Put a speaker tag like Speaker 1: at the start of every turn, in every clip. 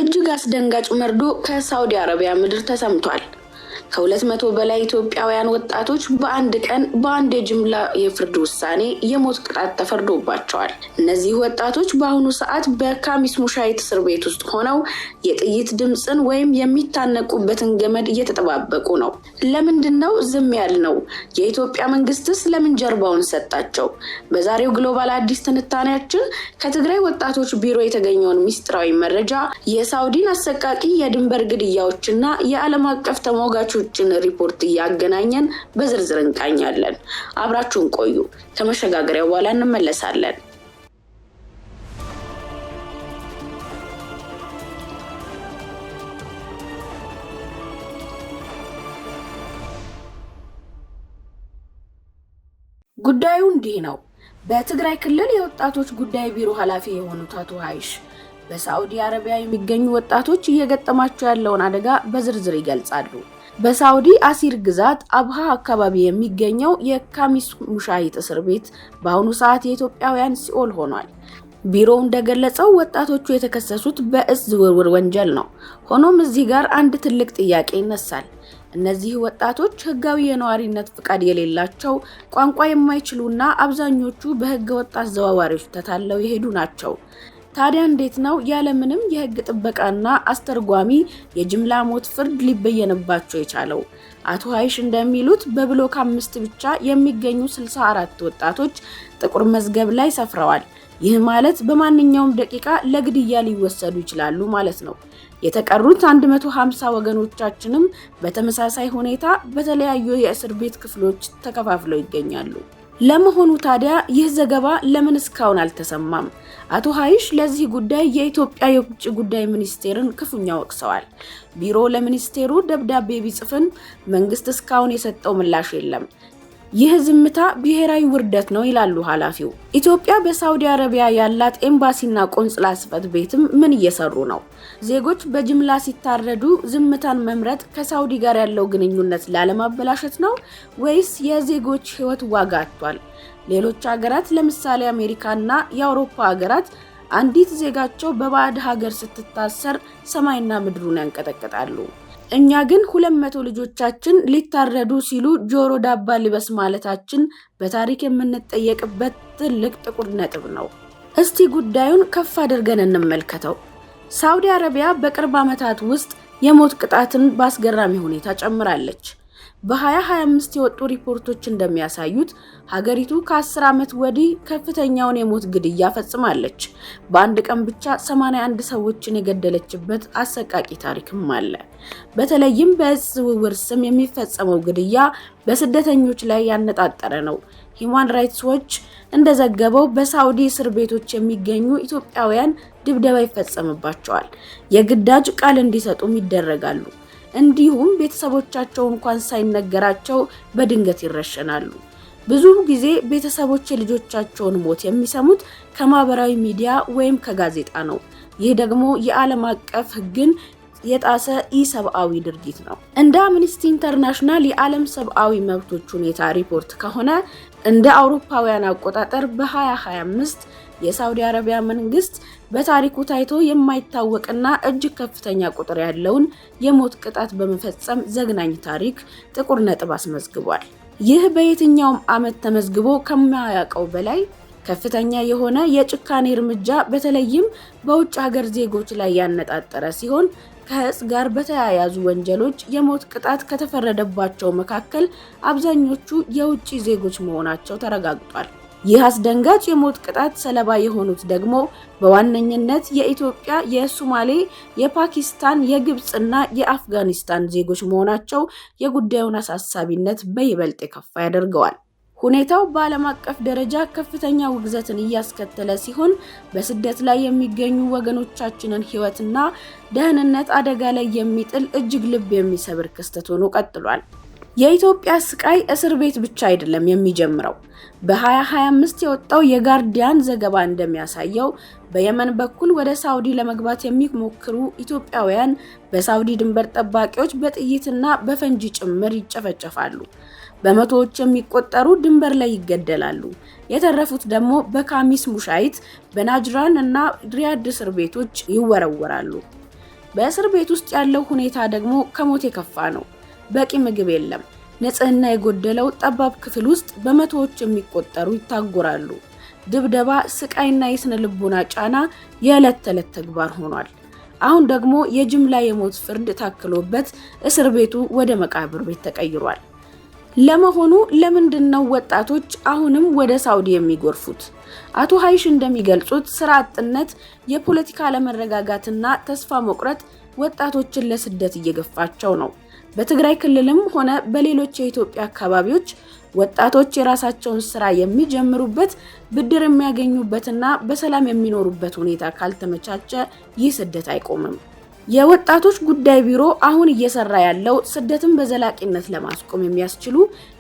Speaker 1: እጅግ አስደንጋጭ መርዶ ከሳውዲ አረቢያ ምድር ተሰምቷል። ከ200 በላይ ኢትዮጵያውያን ወጣቶች በአንድ ቀን በአንድ የጅምላ የፍርድ ውሳኔ የሞት ቅጣት ተፈርዶባቸዋል። እነዚህ ወጣቶች በአሁኑ ሰዓት በካሚስ ሙሻይት እስር ቤት ውስጥ ሆነው የጥይት ድምጽን ወይም የሚታነቁበትን ገመድ እየተጠባበቁ ነው። ለምንድነው ዝም ያልነው? የኢትዮጵያ መንግስትስ ለምን ጀርባውን ሰጣቸው? በዛሬው ግሎባል አዲስ ትንታኔያችን ከትግራይ ወጣቶች ቢሮ የተገኘውን ሚስጥራዊ መረጃ፣ የሳውዲን አሰቃቂ የድንበር ግድያዎችና የዓለም አቀፍ ተሟጋቾችን ሪፖርት እያገናኘን በዝርዝር እንቃኛለን። አብራችሁን ቆዩ። ከመሸጋገሪያው በኋላ እንመለሳለን። ጉዳዩ እንዲህ ነው። በትግራይ ክልል የወጣቶች ጉዳይ ቢሮ ኃላፊ የሆኑት አቶ ሀይሽ በሳውዲ አረቢያ የሚገኙ ወጣቶች እየገጠማቸው ያለውን አደጋ በዝርዝር ይገልጻሉ። በሳውዲ አሲር ግዛት አብሃ አካባቢ የሚገኘው የካሚስ ሙሻይት እስር ቤት በአሁኑ ሰዓት የኢትዮጵያውያን ሲኦል ሆኗል። ቢሮው እንደገለጸው ወጣቶቹ የተከሰሱት በእጽ ዝውውር ወንጀል ነው። ሆኖም እዚህ ጋር አንድ ትልቅ ጥያቄ ይነሳል። እነዚህ ወጣቶች ህጋዊ የነዋሪነት ፍቃድ የሌላቸው፣ ቋንቋ የማይችሉና አብዛኞቹ በህገ ወጥ አዘዋዋሪዎች ተታለው የሄዱ ናቸው። ታዲያ እንዴት ነው ያለምንም የህግ ጥበቃና አስተርጓሚ የጅምላ ሞት ፍርድ ሊበየንባቸው የቻለው? አቶ ሀይሽ እንደሚሉት በብሎክ 5 ብቻ የሚገኙ 64 ወጣቶች ጥቁር መዝገብ ላይ ሰፍረዋል። ይህ ማለት በማንኛውም ደቂቃ ለግድያ ሊወሰዱ ይችላሉ ማለት ነው። የተቀሩት 150 ወገኖቻችንም በተመሳሳይ ሁኔታ በተለያዩ የእስር ቤት ክፍሎች ተከፋፍለው ይገኛሉ። ለመሆኑ ታዲያ ይህ ዘገባ ለምን እስካሁን አልተሰማም? አቶ ሀይሽ ለዚህ ጉዳይ የኢትዮጵያ የውጭ ጉዳይ ሚኒስቴርን ክፉኛ ወቅሰዋል። ቢሮ ለሚኒስቴሩ ደብዳቤ ቢጽፍም መንግስት እስካሁን የሰጠው ምላሽ የለም። ይህ ዝምታ ብሔራዊ ውርደት ነው ይላሉ ኃላፊው። ኢትዮጵያ በሳውዲ አረቢያ ያላት ኤምባሲና ቆንጽላ ጽሕፈት ቤትም ምን እየሰሩ ነው? ዜጎች በጅምላ ሲታረዱ ዝምታን መምረጥ ከሳውዲ ጋር ያለው ግንኙነት ላለማበላሸት ነው ወይስ የዜጎች ህይወት ዋጋ አጥቷል? ሌሎች ሀገራት ለምሳሌ አሜሪካና የአውሮፓ ሀገራት አንዲት ዜጋቸው በባዕድ ሀገር ስትታሰር ሰማይና ምድሩን ያንቀጠቅጣሉ። እኛ ግን 200 ልጆቻችን ሊታረዱ ሲሉ ጆሮ ዳባ ልበስ ማለታችን በታሪክ የምንጠየቅበት ትልቅ ጥቁር ነጥብ ነው። እስቲ ጉዳዩን ከፍ አድርገን እንመልከተው። ሳውዲ አረቢያ በቅርብ ዓመታት ውስጥ የሞት ቅጣትን በአስገራሚ ሁኔታ ጨምራለች። በ2025 የወጡ ሪፖርቶች እንደሚያሳዩት ሀገሪቱ ከ10 ዓመት ወዲህ ከፍተኛውን የሞት ግድያ ፈጽማለች። በአንድ ቀን ብቻ 81 ሰዎችን የገደለችበት አሰቃቂ ታሪክም አለ። በተለይም በእጽ ዝውውር ስም የሚፈጸመው ግድያ በስደተኞች ላይ ያነጣጠረ ነው። ሂውማን ራይትስ ዎች እንደዘገበው በሳውዲ እስር ቤቶች የሚገኙ ኢትዮጵያውያን ድብደባ ይፈጸምባቸዋል። የግዳጅ ቃል እንዲሰጡም ይደረጋሉ። እንዲሁም ቤተሰቦቻቸው እንኳን ሳይነገራቸው በድንገት ይረሸናሉ። ብዙ ጊዜ ቤተሰቦች የልጆቻቸውን ሞት የሚሰሙት ከማህበራዊ ሚዲያ ወይም ከጋዜጣ ነው። ይህ ደግሞ የዓለም አቀፍ ሕግን የጣሰ ኢሰብአዊ ድርጊት ነው። እንደ አምነስቲ ኢንተርናሽናል የዓለም ሰብአዊ መብቶች ሁኔታ ሪፖርት ከሆነ እንደ አውሮፓውያን አቆጣጠር በ2025 የሳውዲ አረቢያ መንግስት በታሪኩ ታይቶ የማይታወቅና እጅግ ከፍተኛ ቁጥር ያለውን የሞት ቅጣት በመፈጸም ዘግናኝ ታሪክ ጥቁር ነጥብ አስመዝግቧል። ይህ በየትኛውም ዓመት ተመዝግቦ ከማያውቀው በላይ ከፍተኛ የሆነ የጭካኔ እርምጃ በተለይም በውጭ ሀገር ዜጎች ላይ ያነጣጠረ ሲሆን ከህጽ ጋር በተያያዙ ወንጀሎች የሞት ቅጣት ከተፈረደባቸው መካከል አብዛኞቹ የውጭ ዜጎች መሆናቸው ተረጋግጧል። ይህ አስደንጋጭ የሞት ቅጣት ሰለባ የሆኑት ደግሞ በዋነኝነት የኢትዮጵያ፣ የሶማሌ፣ የፓኪስታን፣ የግብጽና የአፍጋኒስታን ዜጎች መሆናቸው የጉዳዩን አሳሳቢነት በይበልጥ የከፋ ያደርገዋል። ሁኔታው በዓለም አቀፍ ደረጃ ከፍተኛ ውግዘትን እያስከተለ ሲሆን በስደት ላይ የሚገኙ ወገኖቻችንን ህይወትና ደህንነት አደጋ ላይ የሚጥል እጅግ ልብ የሚሰብር ክስተት ሆኖ ቀጥሏል። የኢትዮጵያ ስቃይ እስር ቤት ብቻ አይደለም የሚጀምረው። በ2025 የወጣው የጋርዲያን ዘገባ እንደሚያሳየው በየመን በኩል ወደ ሳውዲ ለመግባት የሚሞክሩ ኢትዮጵያውያን በሳውዲ ድንበር ጠባቂዎች በጥይትና በፈንጂ ጭምር ይጨፈጨፋሉ። በመቶዎች የሚቆጠሩ ድንበር ላይ ይገደላሉ። የተረፉት ደግሞ በካሚስ ሙሻይት፣ በናጅራን እና ሪያድ እስር ቤቶች ይወረወራሉ። በእስር ቤት ውስጥ ያለው ሁኔታ ደግሞ ከሞት የከፋ ነው። በቂ ምግብ የለም። ንጽህና የጎደለው ጠባብ ክፍል ውስጥ በመቶዎች የሚቆጠሩ ይታጎራሉ። ድብደባ፣ ስቃይና የስነ ልቦና ጫና የዕለት ተዕለት ተግባር ሆኗል። አሁን ደግሞ የጅምላ የሞት ፍርድ ታክሎበት እስር ቤቱ ወደ መቃብር ቤት ተቀይሯል። ለመሆኑ ለምንድነው ወጣቶች አሁንም ወደ ሳውዲ የሚጎርፉት? አቶ ሀይሽ እንደሚገልጹት ስራ አጥነት፣ የፖለቲካ አለመረጋጋትና ተስፋ መቁረጥ ወጣቶችን ለስደት እየገፋቸው ነው። በትግራይ ክልልም ሆነ በሌሎች የኢትዮጵያ አካባቢዎች ወጣቶች የራሳቸውን ስራ የሚጀምሩበት፣ ብድር የሚያገኙበትና በሰላም የሚኖሩበት ሁኔታ ካልተመቻቸ ይህ ስደት አይቆምም። የወጣቶች ጉዳይ ቢሮ አሁን እየሰራ ያለው ስደትን በዘላቂነት ለማስቆም የሚያስችሉ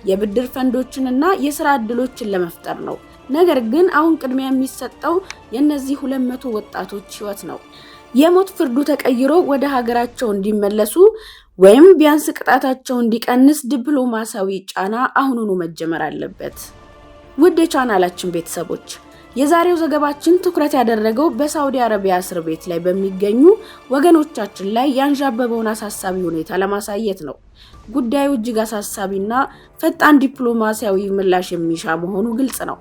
Speaker 1: የብድር ፈንዶችንና የስራ ዕድሎችን ለመፍጠር ነው። ነገር ግን አሁን ቅድሚያ የሚሰጠው የእነዚህ 200 ወጣቶች ህይወት ነው። የሞት ፍርዱ ተቀይሮ ወደ ሀገራቸው እንዲመለሱ ወይም ቢያንስ ቅጣታቸው እንዲቀንስ ዲፕሎማሲያዊ ጫና አሁኑኑ መጀመር አለበት። ውድ የቻናላችን ቤተሰቦች፣ የዛሬው ዘገባችን ትኩረት ያደረገው በሳውዲ አረቢያ እስር ቤት ላይ በሚገኙ ወገኖቻችን ላይ ያንዣበበውን አሳሳቢ ሁኔታ ለማሳየት ነው። ጉዳዩ እጅግ አሳሳቢና ፈጣን ዲፕሎማሲያዊ ምላሽ የሚሻ መሆኑ ግልጽ ነው።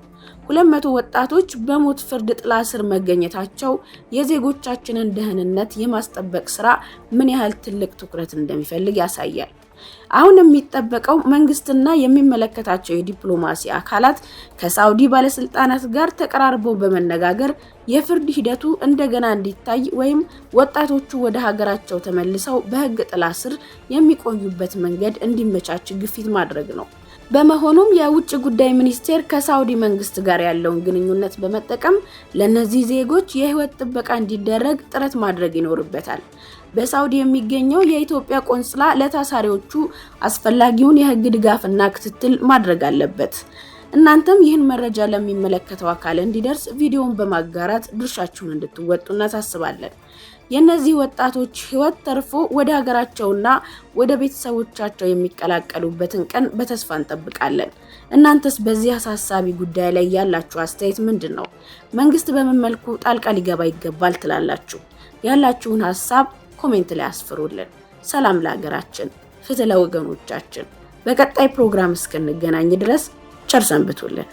Speaker 1: 200 ወጣቶች በሞት ፍርድ ጥላ ስር መገኘታቸው የዜጎቻችንን ደህንነት የማስጠበቅ ስራ ምን ያህል ትልቅ ትኩረት እንደሚፈልግ ያሳያል። አሁን የሚጠበቀው መንግስትና የሚመለከታቸው የዲፕሎማሲ አካላት ከሳውዲ ባለስልጣናት ጋር ተቀራርበው በመነጋገር የፍርድ ሂደቱ እንደገና እንዲታይ ወይም ወጣቶቹ ወደ ሀገራቸው ተመልሰው በህግ ጥላ ስር የሚቆዩበት መንገድ እንዲመቻች ግፊት ማድረግ ነው። በመሆኑም የውጭ ጉዳይ ሚኒስቴር ከሳውዲ መንግስት ጋር ያለውን ግንኙነት በመጠቀም ለነዚህ ዜጎች የህይወት ጥበቃ እንዲደረግ ጥረት ማድረግ ይኖርበታል። በሳውዲ የሚገኘው የኢትዮጵያ ቆንስላ ለታሳሪዎቹ አስፈላጊውን የህግ ድጋፍና ክትትል ማድረግ አለበት። እናንተም ይህን መረጃ ለሚመለከተው አካል እንዲደርስ ቪዲዮውን በማጋራት ድርሻችሁን እንድትወጡ እናሳስባለን። የነዚህ ወጣቶች ህይወት ተርፎ ወደ ሀገራቸውና ወደ ቤተሰቦቻቸው የሚቀላቀሉበትን ቀን በተስፋ እንጠብቃለን። እናንተስ በዚህ አሳሳቢ ጉዳይ ላይ ያላችሁ አስተያየት ምንድነው? መንግስት በምን መልኩ ጣልቃ ሊገባ ይገባል ትላላችሁ? ያላችሁን ሐሳብ ኮሜንት ላይ አስፍሩልን። ሰላም ለሀገራችን፣ ፍትህ ለወገኖቻችን። በቀጣይ ፕሮግራም እስክንገናኝ ድረስ ቸር ሰንብቱልን።